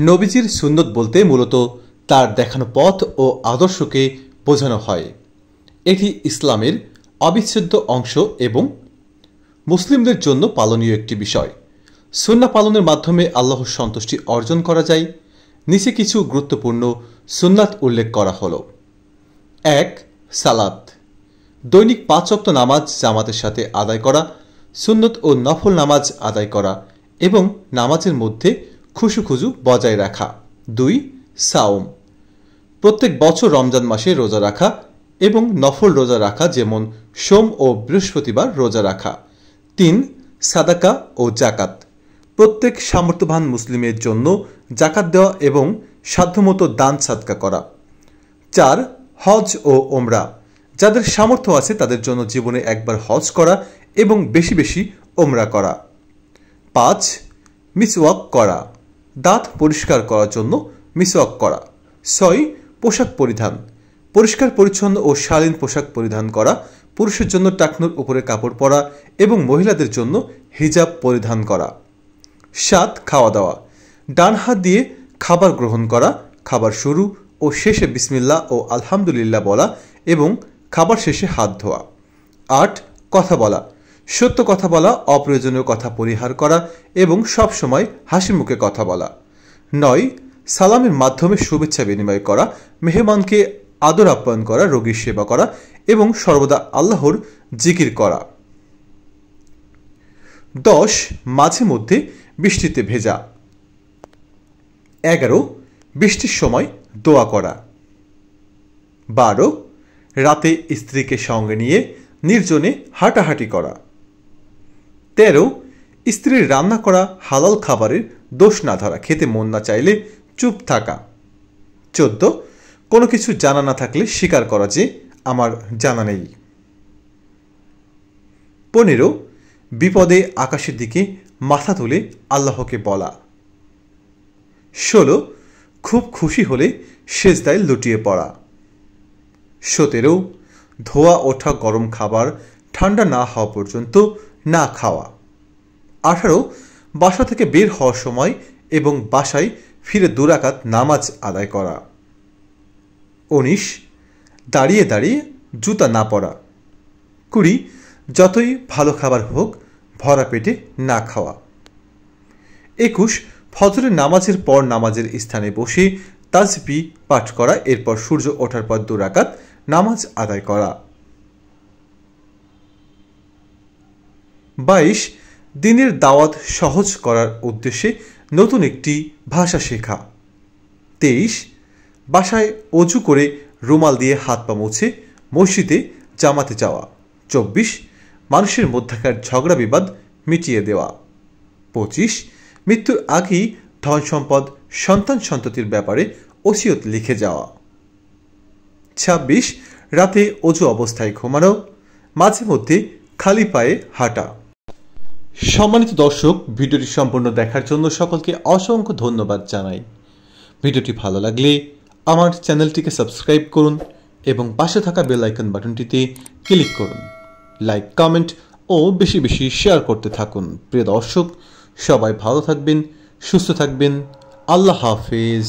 নবীজির সুন্নত বলতে মূলত তার দেখানো পথ ও আদর্শকে বোঝানো হয়। এটি ইসলামের অবিচ্ছেদ্য অংশ এবং মুসলিমদের জন্য পালনীয় একটি বিষয়। সুন্নাহ পালনের মাধ্যমে আল্লাহর সন্তুষ্টি অর্জন করা যায়। নিচে কিছু গুরুত্বপূর্ণ সুন্নাত উল্লেখ করা হল। ১. সালাত, দৈনিক ৫ ওয়াক্ত নামাজ জামাতের সাথে আদায় করা, সুন্নত ও নফল নামাজ আদায় করা এবং নামাজের মধ্যে খুশুখুজু বজায় রাখা। ২. সাওম, প্রত্যেক বছর রমজান মাসে রোজা রাখা এবং নফল রোজা রাখা, যেমন সোম ও বৃহস্পতিবার রোজা রাখা। ৩. সাদাকা ও জাকাত, প্রত্যেক সামর্থ্যবান মুসলিমের জন্য জাকাত দেওয়া এবং সাধ্যমতো দান সাদকা করা। ৪. হজ ও ওমরা, যাদের সামর্থ্য আছে তাদের জন্য জীবনে একবার হজ করা এবং বেশি বেশি ওমরা করা। ৫. মিসওয়াক করা, দাঁত পরিষ্কার করার জন্য মিসওয়াক করা। ৬. পোশাক পরিধান, পরিষ্কার পরিচ্ছন্ন ও শালীন পোশাক পরিধান করা, পুরুষের জন্য টাকনুর উপরে কাপড় পরা এবং মহিলাদের জন্য হিজাব পরিধান করা। ৭. খাওয়া দাওয়া, ডান হাত দিয়ে খাবার গ্রহণ করা, খাবার শুরু ও শেষে বিসমিল্লাহ ও আলহামদুলিল্লাহ বলা এবং খাবার শেষে হাত ধোয়া। ৮. কথা বলা, সত্য কথা বলা, অপ্রয়োজনীয় কথা পরিহার করা এবং সব সময় হাসি মুখে কথা বলা। ৯. সালামের মাধ্যমে শুভেচ্ছা বিনিময় করা, মেহমানকে আদর আপ্যায়ন করা, রোগীর সেবা করা এবং সর্বদা আল্লাহর জিকির করা। ১০. মাঝে মধ্যে বৃষ্টিতে ভেজা। ১১. বৃষ্টির সময় দোয়া করা। ১২. রাতে স্ত্রীকে সঙ্গে নিয়ে নির্জনে হাঁটাহাঁটি করা। ১৩. স্ত্রীর রান্না করা হালাল খাবারের দোষ না ধরা, খেতে মন না চাইলে চুপ থাকা। ১৪. কোনো কিছু জানা না থাকলে স্বীকার করা যে আমার জানা নেই। ১৫. বিপদে আকাশের দিকে মাথা তুলে আল্লাহকে বলা। ১৬. খুব খুশি হলে সেজদায় লুটিয়ে পড়া। ১৭. ধোয়া ওঠা গরম খাবার ঠান্ডা না হওয়া পর্যন্ত না খাওয়া। ১৮. বাসা থেকে বের হওয়ার সময় এবং বাসায় ফিরে ২ রাকাত নামাজ আদায় করা। ১৯. দাঁড়িয়ে দাঁড়িয়ে জুতা না পরা। ২০. যতই ভালো খাবার হোক ভরা পেটে না খাওয়া। ২১. ফজরের নামাজের পর নামাজের স্থানে বসে তাসবিহ পাঠ করা, এরপর সূর্য ওঠার পর ২ রাকাত নামাজ আদায় করা। ২২. দিনের দাওয়াত সহজ করার উদ্দেশ্যে নতুন একটি ভাষা শেখা। ২৩. বাসায় অজু করে রুমাল দিয়ে হাত পা মুছে মসজিদে জামাতে যাওয়া। ২৪. মানুষের মধ্যকার ঝগড়া বিবাদ মিটিয়ে দেওয়া। ২৫. মৃত্যুর আগেই ধন সম্পদ সন্তান সন্ততির ব্যাপারে ওসিয়ত লিখে যাওয়া। ২৬. রাতে অজু অবস্থায় ঘুমানো, মাঝে মধ্যে খালি পায়ে হাঁটা। সম্মানিত দর্শক, ভিডিওটি সম্পূর্ণ দেখার জন্য সকলকে অসংখ্য ধন্যবাদ জানাই। ভিডিওটি ভালো লাগলে আমার চ্যানেলটিকে সাবস্ক্রাইব করুন এবং পাশে থাকা বেল আইকন বাটনটিতে ক্লিক করুন। লাইক, কমেন্ট ও বেশি বেশি শেয়ার করতে থাকুন। প্রিয় দর্শক, সবাই ভালো থাকবেন, সুস্থ থাকবেন। আল্লাহ হাফেজ।